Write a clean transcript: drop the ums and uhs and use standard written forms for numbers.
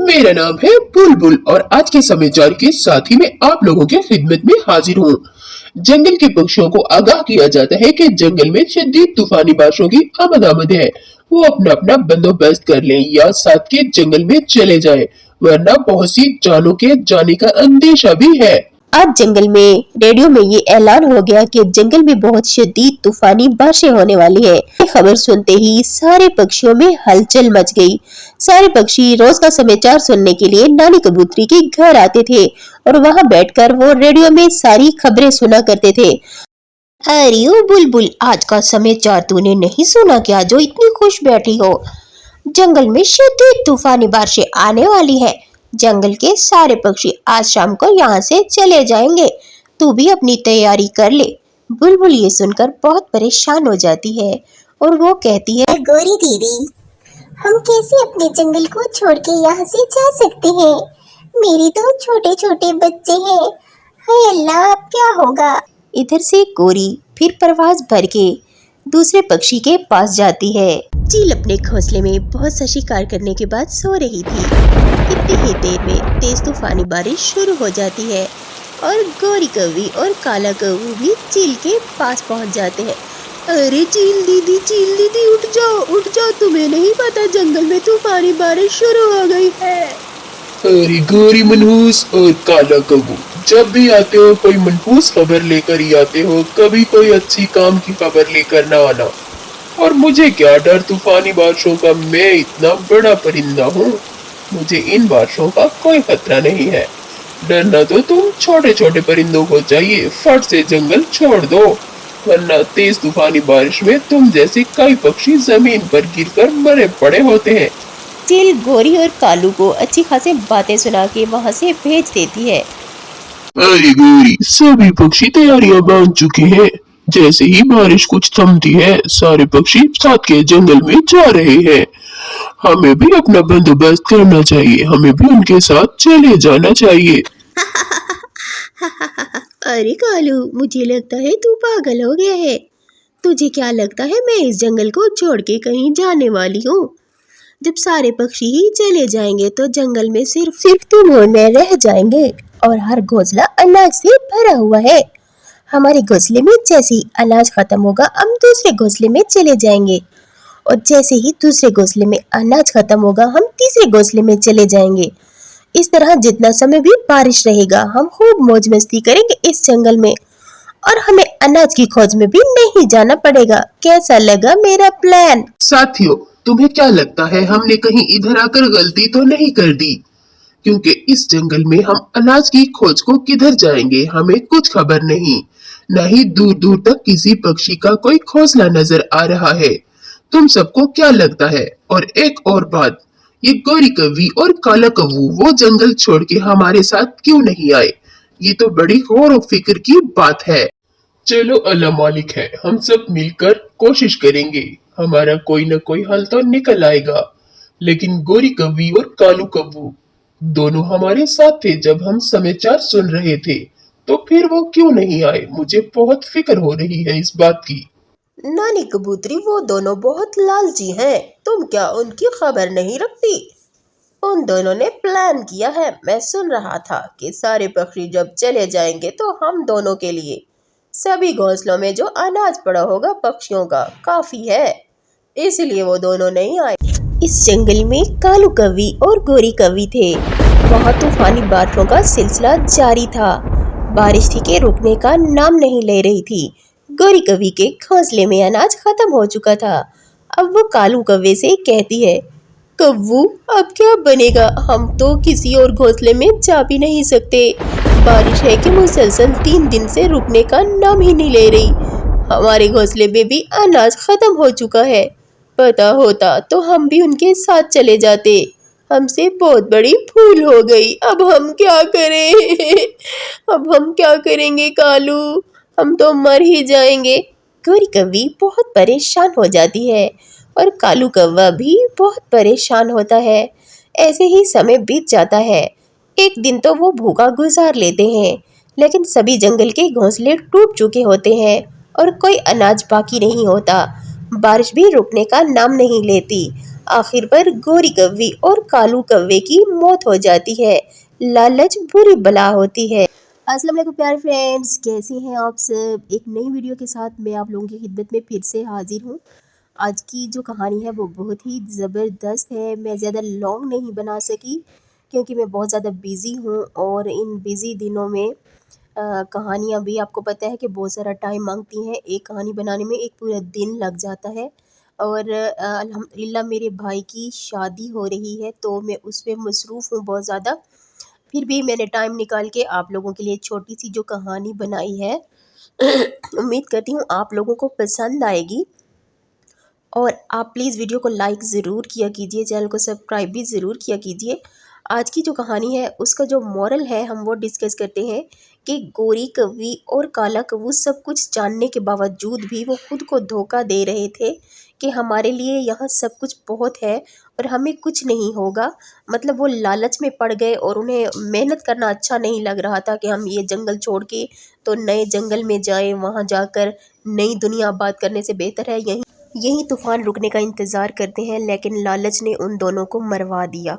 मेरा नाम है बुलबुल और आज के समाचार के साथ ही मैं आप लोगों की खिदमत में हाजिर हूँ। जंगल के पक्षियों को आगाह किया जाता है कि जंगल में शदीद तूफानी बारिशों की आमद है। वो अपना अपना बंदोबस्त कर लें या साथ के जंगल में चले जाएं, वरना बहुत सी जानों के जाने का अंदेशा भी है। आज जंगल में रेडियो में ये ऐलान हो गया कि जंगल में बहुत शदीद तूफानी बारिशें होने वाली है। खबर सुनते ही सारे पक्षियों में हलचल मच गई। सारे पक्षी रोज का समाचार सुनने के लिए नानी कबूतरी के घर आते थे और वहां बैठकर वो रेडियो में सारी खबरें सुना करते थे। अरे ओ बुलबुल, आज का समाचार तूने नहीं सुना क्या, जो इतनी खुश बैठी हो? जंगल में शदीद तूफानी बारिशें आने वाली है। जंगल के सारे पक्षी आज शाम को यहाँ से चले जाएंगे। तू भी अपनी तैयारी कर ले। बुलबुल ये सुनकर बहुत परेशान हो जाती है और वो कहती है, गोरी दीदी, हम कैसे अपने जंगल को छोड़ के यहाँ से जा सकते हैं? मेरे तो छोटे छोटे बच्चे हैं। हाय अल्लाह, अब क्या होगा? इधर से गोरी फिर परवाज भर के दूसरे पक्षी के पास जाती है। चील अपने घोंसले में बहुत सा शिकार करने के बाद सो रही थी। इतनी ही देर में तेज तूफानी बारिश शुरू हो जाती है और गोरी कौवी और काला कौवा भी चील के पास पहुंच जाते हैं। अरे चील दीदी उठ जाओ, तुम्हें नहीं पता जंगल में तूफानी बारिश शुरू हो गई है। अरे गोरी मनहूस और काला कौवा, जब भी आते हो कोई मनहूस खबर लेकर ही आते हो, कभी कोई अच्छी काम की खबर लेकर ना आना। और मुझे क्या डर तूफानी बारिशों का, मैं इतना बड़ा परिंदा हूँ, मुझे इन बारिशों का कोई खतरा नहीं है। डरना तो तुम छोटे छोटे परिंदों को चाहिए। फट से जंगल छोड़ दो, वरना तेज तूफानी बारिश में तुम जैसे कई पक्षी जमीन पर गिरकर मरे पड़े होते हैं। चील गोरी और कालू को अच्छी खासी बातें सुना के वहाँ से भेज देती है। अरे गोरी, सभी पक्षी तैयारियां बांध चुके हैं। जैसे ही बारिश कुछ थमती है, सारे पक्षी साथ के जंगल में जा रहे हैं। हमें भी अपना बंदोबस्त करना चाहिए, हमें भी उनके साथ चले जाना चाहिए। अरे कालू, मुझे लगता है तू पागल हो गया है। तुझे क्या लगता है मैं इस जंगल को छोड़ के कहीं जाने वाली हूँ? जब सारे पक्षी ही चले जाएंगे तो जंगल में सिर्फ तुम और मैं रह जाएंगे और हर घोंसला अनाज से भरा हुआ है। हमारे घोंसले में जैसे ही अनाज खत्म होगा, हम दूसरे घोंसले में चले जाएंगे और जैसे ही दूसरे घोंसले में अनाज खत्म होगा, हम तीसरे घोंसले में चले जाएंगे। इस तरह जितना समय भी बारिश रहेगा, हम खूब मौज मस्ती करेंगे इस जंगल में और हमें अनाज की खोज में भी नहीं जाना पड़ेगा। कैसा लगा मेरा प्लान? साथियों, तुम्हें क्या लगता है हमने कहीं इधर आकर गलती तो नहीं कर दी? क्योंकि इस जंगल में हम अनाज की खोज को किधर जाएंगे, हमें कुछ खबर नहीं, न ही दूर दूर तक किसी पक्षी का कोई घोंसला नजर आ रहा है। तुम सबको क्या लगता है? और एक और बात, ये गोरी कौवी और काला कौवा वो जंगल छोड़ के हमारे साथ क्यों नहीं आए? ये तो बड़ी गौर और फिक्र की बात है। चलो अल्लाह मालिक है, हम सब मिलकर कोशिश करेंगे, हमारा कोई न कोई हल तो निकल आएगा। लेकिन गोरी कौवी और कालू कौवा दोनों हमारे साथ थे जब हम समाचार सुन रहे थे, तो फिर वो क्यों नहीं आए? मुझे बहुत फिक्र हो रही है इस बात की। नानी कबूतरी, वो दोनों बहुत लालची हैं। तुम क्या उनकी खबर नहीं रखती? उन दोनों ने प्लान किया है। मैं सुन रहा था कि सारे पक्षी जब चले जाएंगे तो हम दोनों के लिए सभी घोंसलों में जो अनाज पड़ा होगा पक्षियों का काफी है, इसलिए वो दोनों नहीं आए। इस जंगल में कालू कौवी और गोरी कौवी थे। वहाँ तूफानी बारिशों का सिलसिला जारी था। बारिश थी के रुकने का नाम नहीं ले रही थी। गोरी कौवी के घोंसले में अनाज खत्म हो चुका था। अब वो कालू कौवे से कहती है, कौवू, अब क्या बनेगा? हम तो किसी और घोंसले में जा भी नहीं सकते। बारिश है कि मुसलसल 3 दिन से रुकने का नाम ही नहीं ले रही। हमारे घोंसले में भी अनाज खत्म हो चुका है। पता होता तो हम भी उनके साथ चले जाते। हमसे बहुत बड़ी भूल हो गई। अब हम क्या करें? अब हम क्या करेंगे कालू? हम तो मर ही जाएंगे। गोरी कौवी बहुत परेशान हो जाती है और कालू कौवा भी बहुत परेशान होता है। ऐसे ही समय बीत जाता है। एक दिन तो वो भूखा गुजार लेते हैं, लेकिन सभी जंगल के घोंसले टूट चुके होते हैं और कोई अनाज बाकी नहीं होता। बारिश भी रुकने का नाम नहीं लेती। आखिर पर गोरी कौवे और कालू कौवे की मौत हो जाती है। लालच बुरी बला होती है। अस्सलाम वालेकुम प्यारे फ्रेंड्स, कैसे हैं आप सब। एक नई वीडियो के साथ मैं आप लोगों की खिदमत में फिर से हाजिर हूँ। आज की जो कहानी है वो बहुत ही ज़बरदस्त है। मैं ज़्यादा लॉन्ग नहीं बना सकी क्योंकि मैं बहुत ज़्यादा बिज़ी हूँ और इन बिज़ी दिनों में कहानियाँ भी आपको पता है कि बहुत सारा टाइम मांगती हैं। एक कहानी बनाने में एक पूरा दिन लग जाता है और अल्हम्दुलिल्लाह मेरे भाई की शादी हो रही है तो मैं उसमें मसरूफ़ हूँ बहुत ज़्यादा। फिर भी मैंने टाइम निकाल के आप लोगों के लिए छोटी सी जो कहानी बनाई है उम्मीद करती हूँ आप लोगों को पसंद आएगी। और आप प्लीज़ वीडियो को लाइक ज़रूर किया कीजिए, चैनल को सब्सक्राइब भी ज़रूर किया कीजिए। आज की जो कहानी है उसका जो मॉरल है हम वो डिस्कस करते हैं कि गोरी कौवी और काला कौवा सब कुछ जानने के बावजूद भी वो खुद को धोखा दे रहे थे कि हमारे लिए यहाँ सब कुछ बहुत है और हमें कुछ नहीं होगा। मतलब वो लालच में पड़ गए और उन्हें मेहनत करना अच्छा नहीं लग रहा था कि हम ये जंगल छोड़ के तो नए जंगल में जाएं, वहाँ जाकर नई दुनिया आबाद करने से बेहतर है यहीं तूफान रुकने का इंतज़ार करते हैं। लेकिन लालच ने उन दोनों को मरवा दिया।